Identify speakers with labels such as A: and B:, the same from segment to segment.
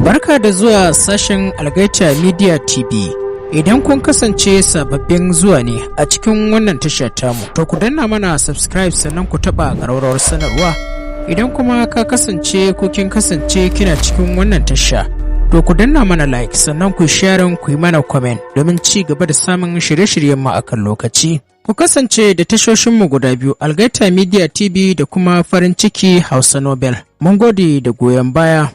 A: Barka da zuwa sashen Algaita Media TV. Idan kun kasance sababbin zuwa ne a cikin wannan tashar tamu, to ku danna mana subscribe sannan ku taɓa ƙararrawar sanarwa. Idan kuma ka kasance ko kin kasance kina cikin wannan tasha, to ku danna mana like sannan ku share ku yi mana comment domin ci gaba da samun shirye-shiryen mu akan lokaci. Ku kasance da tashoshinmu guda biyu, Algaita Media TV da kuma farin ciki Hausa Novel. Mun gode da goyon baya.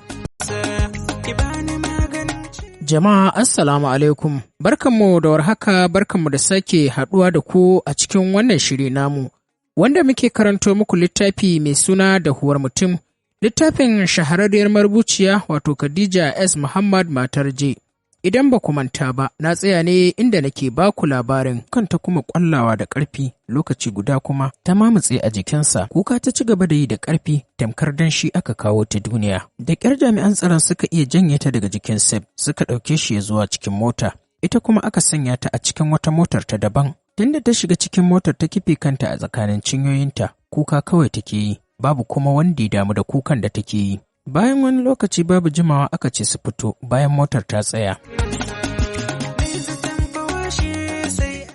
A: Jama'a assalamu alaikum, barkanmu da warhaka, barkanmu da sake haɗuwa da ku a cikin wannan shiri namu, wanda muke karanto muku littafi mai suna Dahuwar mutum, littafin shahararriyar marubuciya wato Khadija S. Muhammad matar J. Idan ba ku manta ba, na tsaya ne inda nake ba ku labarin kanta kuma ƙwallawa da ƙarfi, lokaci guda kuma ta mamutse a jikinsa, kuka ta ci gaba da yi da ƙarfi, tamkar dan shi aka kawo ta duniya. Da ƙyar jami'an tsaron suka iya janye ta daga jikin Sef, suka ɗauke shi ya zuwa cikin mota, ita kuma aka sanya ta a cikin wata motar ta daban. Tunda ta shiga cikin motar ta kife kanta a tsakanin cinyoyinta, kuka kawai take yi, babu kuma wanda ya damu da kukan da take yi. Bayan wani lokaci babu jimawa aka ce su fito bayan motar ta tsaya.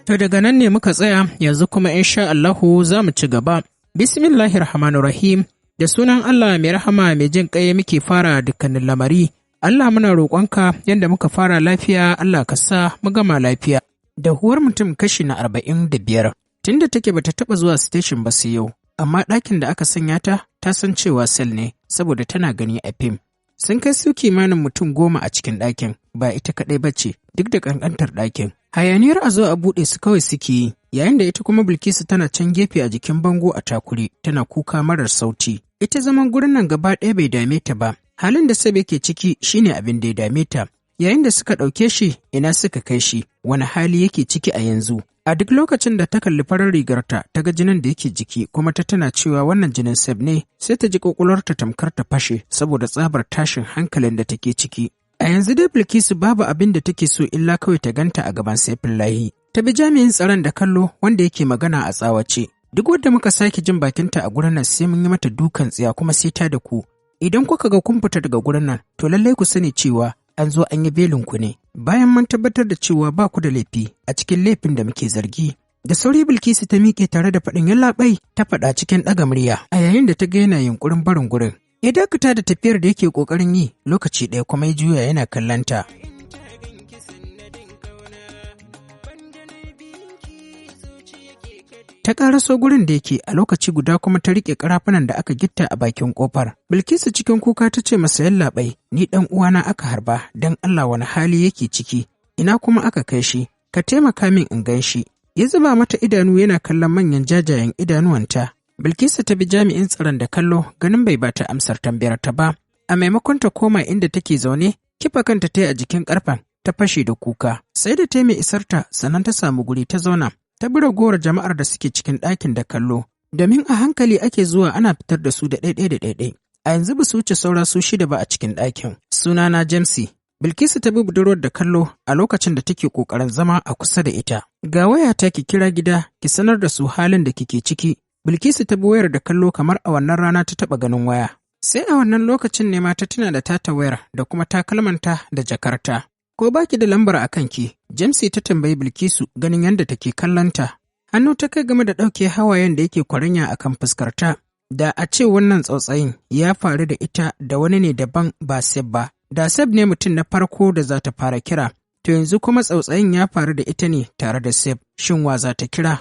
A: To daga nan ne muka tsaya, yanzu kuma insha Allahu za mu ci gaba. Bismillahirrahmanirrahim, da sunan Allah mai rahama mai jin ƙai muke fara dukkanin lamari. Allah muna roƙonka yadda muka fara lafiya, Allah ka sa mu gama lafiya. Dahuwar mutum kashi na 45. Tunda take bata taɓa zuwa station ba sai yau, amma ɗakin da aka sanya ta san cewa sel ne, saboda tana gani a fim. Sun kai su kimanin mutum 10 a cikin ɗakin, ba ita kaɗai ba ce, duk da ƙanƙantar ɗakin. Hayaniyar a zo a buɗe su kawai suke yi, yayin da ita kuma Bilkisu tana can gefe a jikin bango a takure, tana kuka marar sauti. Ita zaman gurin nan gaba ɗaya bai dame ta ba, halin da Sabe ke ciki shine abin da ya dame ta. Yayin da suka ɗauke shi, ina suka kai shi, wani hali yake ciki a yanzu. A duk lokacin da ta kalli farar rigarta, ta ga jinin da yake jiki kuma ta tana cewa wannan jinin Seb ne, sai ta ji ƙwaƙwalwarta tamkar ta fashe saboda tsabar tashin hankalin da take ciki. A yanzu dai Bilkisu babu abin da take so illa kawai ta ganta a gaban Saifullahi. Ta bi jami'in tsaron da kallo wanda yake magana a tsawace. Duk wanda muka sake jin bakinta a gurin nan sai mun yi mata dukan tsiya kuma sai ta da ku. Idan kuka ga kun fita daga gurin nan, to lallai ku sani cewa an zo an yi belin ku ne. Bayan mun tabbatar da cewa ba ku da laifi a cikin laifin da muke zargi. Da sauri Bilkisu ta miƙe tare da faɗin yallaɓai, ta faɗa cikin ɗaga murya a yayin da ta ga yana yunƙurin barin gurin. Ya dakata da tafiyar da yake ƙoƙarin yi, lokaci ɗaya kuma ya juya yana kallonta. Ta ƙaraso gurin da yake a lokaci guda kuma ta riƙe ƙarafunan da aka gitta a bakin ƙofar. Bilkisu cikin kuka ta ce masa yallaɓai, ni ɗan uwana aka harba, don Allah wani hali yake ciki, ina kuma aka kai shi, ka taimaka min in gan shi. Ya zuba mata idanu yana kallon manyan jajayen idanuwanta. Bilkisu ta bi jami'in tsaron da kallo ganin bai bata amsar tambayar ta ba. A maimakon ta koma inda take zaune, kifa kanta ta yi a jikin ƙarfen, ta fashe da kuka. Sai da ta mai isarta sannan ta samu guri ta zauna. Ta bi ragowar jama'ar da suke cikin ɗakin da kallo, domin a hankali ake zuwa ana fitar da su da ɗaiɗai da ɗaiɗai. A yanzu ba su wuce saura su 6 ba a cikin ɗakin. Sunana Jamsi. Bilkisu ta bi budurwar da kallo a lokacin da take ƙoƙarin zama a kusa da ita. Ga waya ta ki kira gida, ki sanar da su halin da kike ciki. Bilkisu ta bi wayar da kallo kamar a wannan rana ta taɓa ganin waya. Sai a wannan lokacin ne ma ta tuna da tata wayar da kuma takalmanta da jakarta. Ko baki da lambar a kanki, Jamsi ta tambayi Bilkisu ganin yadda take kallonta. Hannu ta kai game da ɗauke hawayen da yake kwaranya a kan fuskarta. Da a ce wannan tsautsayin ya faru da ita da wani ne daban ba Seb ba. Da Seb ne mutum na farko da za ta fara kira. To yanzu kuma tsautsayin ya faru da ita ne tare da Seb. Shin wa za ta kira?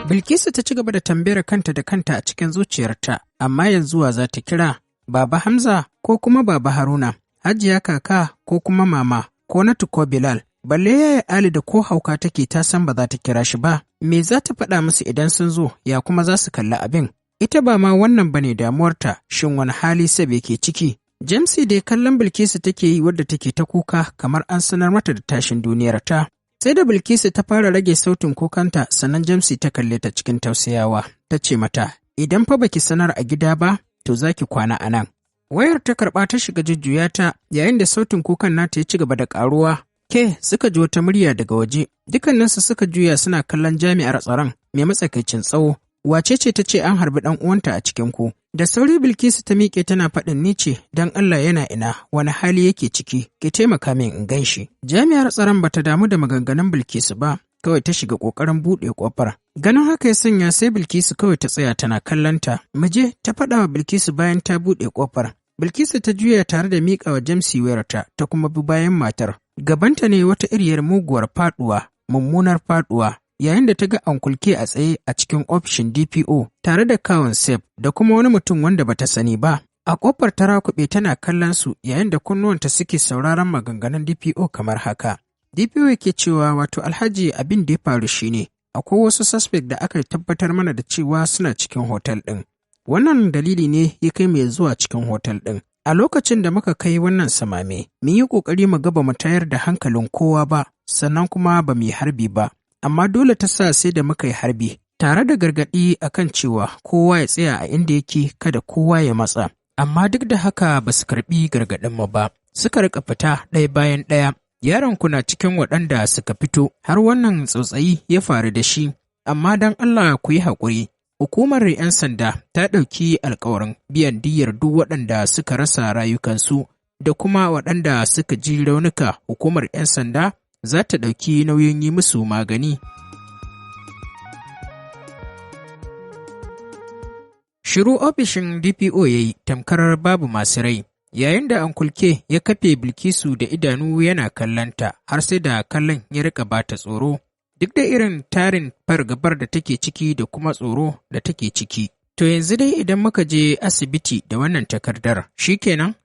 A: Bilkisu ta ci gaba da tambayar kanta da kanta a cikin zuciyarta, amma yanzu wa za ta kira? Baba Hamza ko kuma Baba Haruna, Hajiya Kaka ko kuma Mama, ko Natu ko Bilal, balle yaya Ali da ko hauka take ta san ba za ta kira shi ba, me za ta faɗa musu idan sun zo, ya kuma za su kalli abin? Ita ba ma wannan bane damuwarta, shin wani hali Sabe ke ciki? Jamsi dai kallon Bilkisu take yi wadda take ta kuka kamar an sanar mata da tashin duniyarta. Sai da Bilkisu ta fara rage sautin kukanta sannan Jamsi ta kalle ta cikin tausayawa, ta ce mata, idan fa baki sanar a gida ba, to za ki kwana a nan. Wayar ta karɓa ta shiga jujjuya ta yayin da sautin kukan nata ya ci gaba da ƙaruwa. Ke suka ji wata murya daga waje, dukkaninsu suka juya suna kallon jami'ar tsaron mai matsakaicin tsawo, wace ce ta ce an harbi ɗan uwanta a cikin ku? Da sauri Bilkisu ta miƙe tana faɗin ni ce, don Allah yana ina, wani hali yake ciki, ki taimaka min in gan shi. Jami'ar tsaron bata damu da maganganun Bilkisu ba, kawai ta shiga ƙoƙarin buɗe ƙofar. Ganin haka ya sanya sai Bilkisu kawai ta tsaya tana kallonta. Muje ta faɗa wa Bilkisu bayan ta buɗe ƙofar. Bilkisu ta juya tare da miƙa wa Jamsi wayarta ta kuma bi bayan matar. Gabanta ne wata iriyar muguwar faɗuwa, mummunar faɗuwa. Yayin da ta ga ankulke a tsaye a cikin ofishin DPO tare da kawun Sef da kuma wani mutum wanda bata sani ba. A ƙofar ta rakuɓe tana kallon su yayin da kunnuwanta suke sauraron maganganun DPO kamar haka. DPO yake cewa wato Alhaji abin da ya faru shine akwai wasu suspect da aka tabbatar mana da cewa suna cikin hotel ɗin. Wannan dalili ne ya kai mu zuwa cikin hotel ɗin. A lokacin da muka kai wannan samame, mun yi ƙoƙari mu ga ba mu tayar da hankalin kowa ba, sannan kuma ba mu yi harbi ba. Amma dole ta sa sai da muka yi harbi, tare da gargaɗi akan cewa kowa ya tsaya a inda yake kada kowa ya matsa. Amma duk da haka ba su karɓi gargaɗinmu ba, suka riƙa fita ɗaya bayan ɗaya. Yaron ku na cikin waɗanda suka fito, har wannan tsautsayi ya faru da shi, amma don Allah ku yi haƙuri. Hukumar 'yan sanda ta ɗauki alkawarin biyan diyyar duk waɗanda suka rasa rayukansu da kuma waɗanda suka ji raunuka. Hukumar 'yan sanda za ta ɗauki nauyin yi musu magani. Shiru ofishin DPO ya yi tamkarar babu masu rai, yayin da ankulke ya kafe Bilkisu da idanu yana kallonta har sai da kallon ya rika bata tsoro, duk da irin tarin fargabar da take ciki da kuma tsoro da take ciki. To yanzu dai idan muka je asibiti da wannan takardar,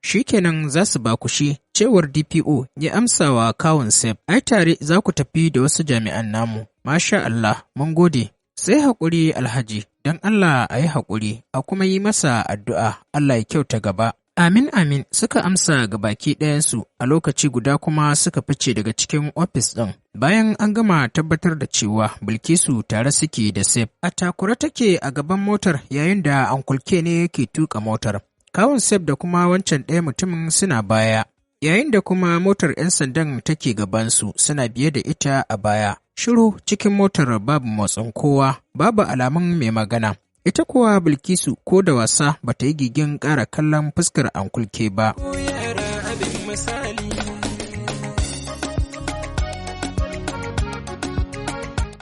A: shikenan za su ba ku shi, cewar DPO ya amsa wa kawun Sef. Ai tare za ku tafi da wasu jami'an namu. Masha Allah, mun gode. Sai haƙuri Alhaji, don Allah a yi haƙuri, a kuma yi masa addu'a, Allah ya kyauta gaba. Amin amin suka amsa ga baki ɗayansu a lokaci guda kuma suka fice daga cikin ofis ɗin. Bayan an gama tabbatar da cewa Bilkisu tare suke da Sef. A takura take a gaban motar yayin da ankulke ne yake tuka motar. Kawun Sef da kuma wancan ɗaya mutumin suna baya. Yayin da kuma motar 'yan sandan take gabansu suna biye da ita a baya. Shiru cikin motar babu motsin kowa, babu alamun mai magana. Ita kuwa Bilkisu ko da wasa ba ta yi gigin ƙara kallon fuskar ankulke ba.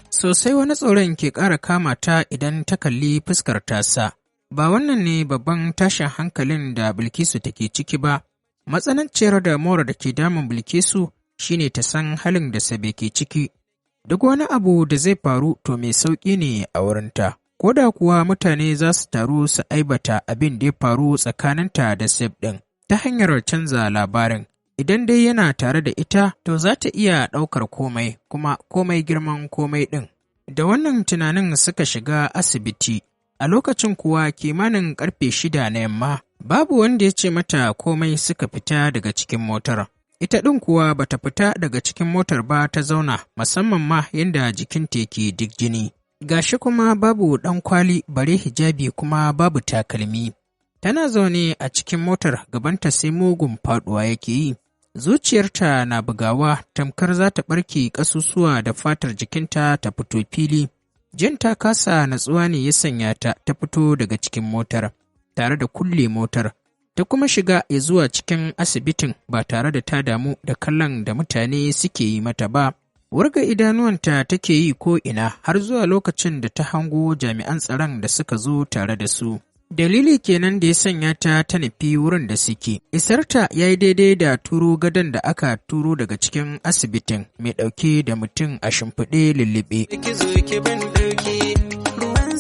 A: Sosai wani tsoron ke ƙara kama ta idan ta kalli fuskar tasa. Ba wannan ne babban tashin hankalin da Bilkisu take ciki ba. Matsananciyar damuwar da ke damun Bilkisu shine ta san halin da Sabe ke ciki. Duk wani abu da zai faru to mai sauƙi ne a wurinta. Ko da kuwa mutane za su taru su aibata abin da ya faru tsakaninta da Sef ɗin ta hanyar canza labarin. Idan dai yana tare da ita, to za ta iya ɗaukar komai, kuma komai girman komai ɗin. Da wannan tunanin suka shiga asibiti, a lokacin kuwa kimanin ƙarfe 6 na yamma, babu wanda ya ce mata komai suka fita daga cikin motar. Ita ɗin kuwa bata fita daga cikin motar ba ta zauna, musamman ma yadda jikinta yake duk jini. Gashi kuma babu ɗan kwali bare hijabi kuma babu takalmi. Tana zaune a cikin motar gabanta sai mugun faɗuwa yake yi. Zuciyarta na bugawa tamkar za ta ɓarke ƙasusuwa da fatar jikinta ta fito fili. Jin ta kasa natsuwa ne ya sanya ta fito daga cikin motar, tare da kulle motar. Ta kuma shiga ya zuwa cikin asibitin ba tare da ta damu da kallon da mutane suke yi mata ba. Wurga idanuwanta take yi ko'ina har zuwa lokacin da ta hango jami'an tsaron da suka zo tare da su. Dalili kenan da ya sanya ta nufi wurin da suke. Isarta ya yi daidai da turo gadon da aka turo daga cikin asibitin mai ɗauke da mutum a shimfiɗe lullube.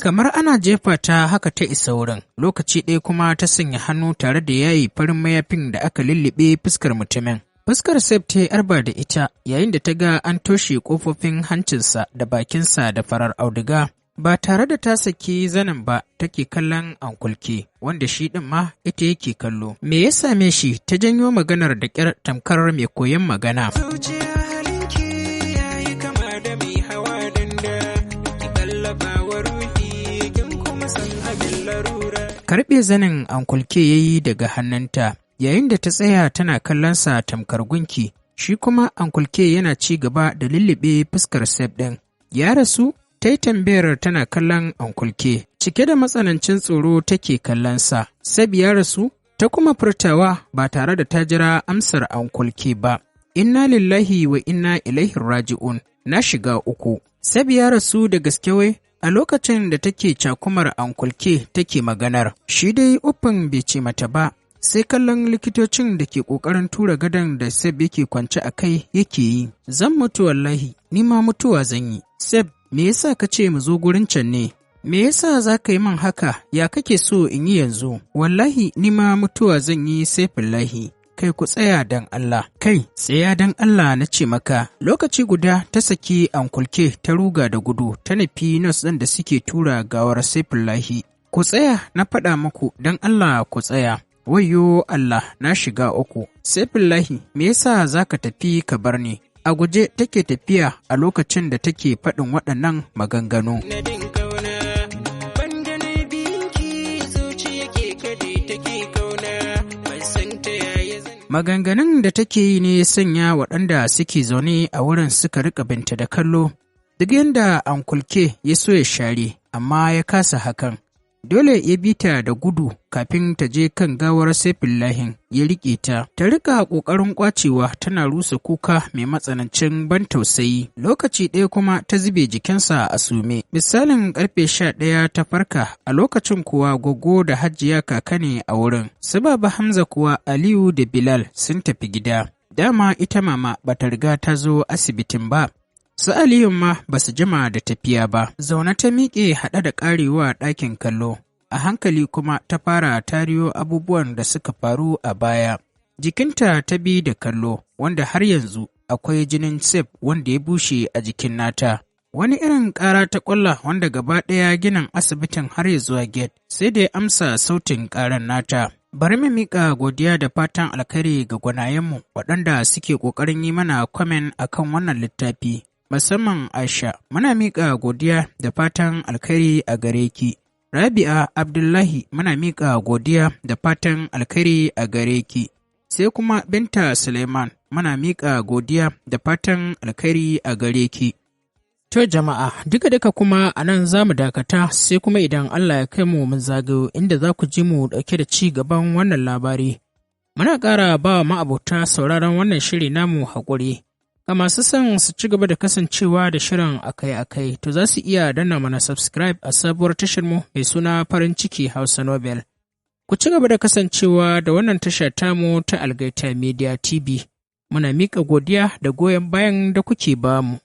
A: Kamar ana jefa ta haka ta isa wurin, lokaci ɗaya kuma ta sanya hannu tare da yayi farin mayafin da aka lullube fuskar mutumin. Fuskar Sef ta yi arba da ita yayin da ta ga an toshe ƙofofin hancinsa da bakinsa da farar auduga. Ba tare da ta saki zanen ba take kallon ankulke, wanda shi ɗin ma ita yake kallo. Me ya same shi ta janyo maganar da ƙyar tamkar mai koyon magana. Karɓe zanen ankulke ya yi daga hannunta. Yayin da ta tsaya tana kallonsa tamkar gunki, shi kuma ankulke yana ci gaba da lullube fuskar Sef ɗin. Ya rasu? ta yi tambayar tana kallon ankulke. Cike da matsanancin tsoro take kallonsa. Sab ya rasu? Ta kuma furtawa ba tare da ta jira amsar ankulke ba. Inna lillahi wa inna ilaihi raji'un. Na shiga uku. Sab ya rasu da gaske wai? A lokacin da take cakumar ankulke take maganar, shi dai uffin bai ce mata ba, sai kallon likitocin da ke ƙoƙarin tura gadon da Sab yake kwance a kai yake yi. Zan mutu wallahi, ni ma mutuwa zan yi. Sab, me yasa ka ce mu zo gurin can ne? Me yasa za ka yi min haka? Ya kake so in yi yanzu? Wallahi ni ma mutuwa zan yi Saifullahi. Kai ku tsaya dan Allah, kai tsaya dan Allah na ce maka. Lokaci guda ta saki ankulke ta ruga da gudu ta nufi nos ɗin da suke tura gawar Saifullahi. Ku tsaya na faɗa muku dan Allah ku tsaya. Wayyo Allah na shiga uku. Saifullahi me yasa za ka tafi ka bar ni? A guje take tafiya a lokacin da take faɗin waɗannan maganganu. Maganganun da take yi ne sanya waɗanda suke zaune a wurin suka riƙa binta da kallo, duk yadda ankulke ya so ya share, amma ya kasa hakan. Dole ya bi ta da gudu kafin ta je kan gawar Saifullahin ya riƙe ta. Ta riƙa ƙoƙarin ƙwacewa tana rusa kuka mai matsanancin ban tausayi. Lokaci ɗaya kuma ta zube jikinsa a sume. Misalin ƙarfe 11 ta farka, a lokacin kuwa Gwaggo da Hajiya kaka ne a wurin. Su Baba Hamza kuwa Aliyu da Bilal sun tafi gida. Dama ita mama bata riga ta zo asibitin ba. Su Aliyun ma ba su jima da tafiya ba, zaune ta miƙe haɗe da ƙarewa ɗakin kallo, a hankali kuma ta fara tariyo abubuwan da suka faru a baya. Jikinta ta bi da kallo, wanda har yanzu akwai jinin Sab wanda ya bushe a jikin nata. Wani irin ƙara ta ƙwalla wanda gaba ɗaya ginin asibitin har ya zuwa gate, sai da ya amsa sautin ƙaran nata. Bari mu miƙa godiya da fatan alkhairi ga gwanayenmu waɗanda suke ƙoƙarin yi mana kwamen akan wannan littafi. Musamman Aisha, muna miƙa godiya da fatan alkhairi a gare ki. Rabi'a Abdullahi, muna miƙa godiya da fatan alkhairi a gare ki. Sai kuma Binta Suleiman, muna miƙa godiya da fatan alkhairi a gare ki. To jama'a, duka kuma a nan za mu dakata sai kuma idan Allah ya kai mu mun zagayo inda za ku ji mu ɗauke da ci gaban wannan labari. Muna ƙara ba wa ma'abota sauraron wannan shiri namu haƙuri. Ga masu son su ci gaba da kasancewa da shirin akai-akai, to za su iya danna mana subscribe a sabuwar tasharmu mai suna farin ciki Hausa Novel. Ku ci gaba da kasancewa da wannan tasha tamu ta Algaita Media TV. Muna miƙa godiya da goyon bayan da kuke bamu.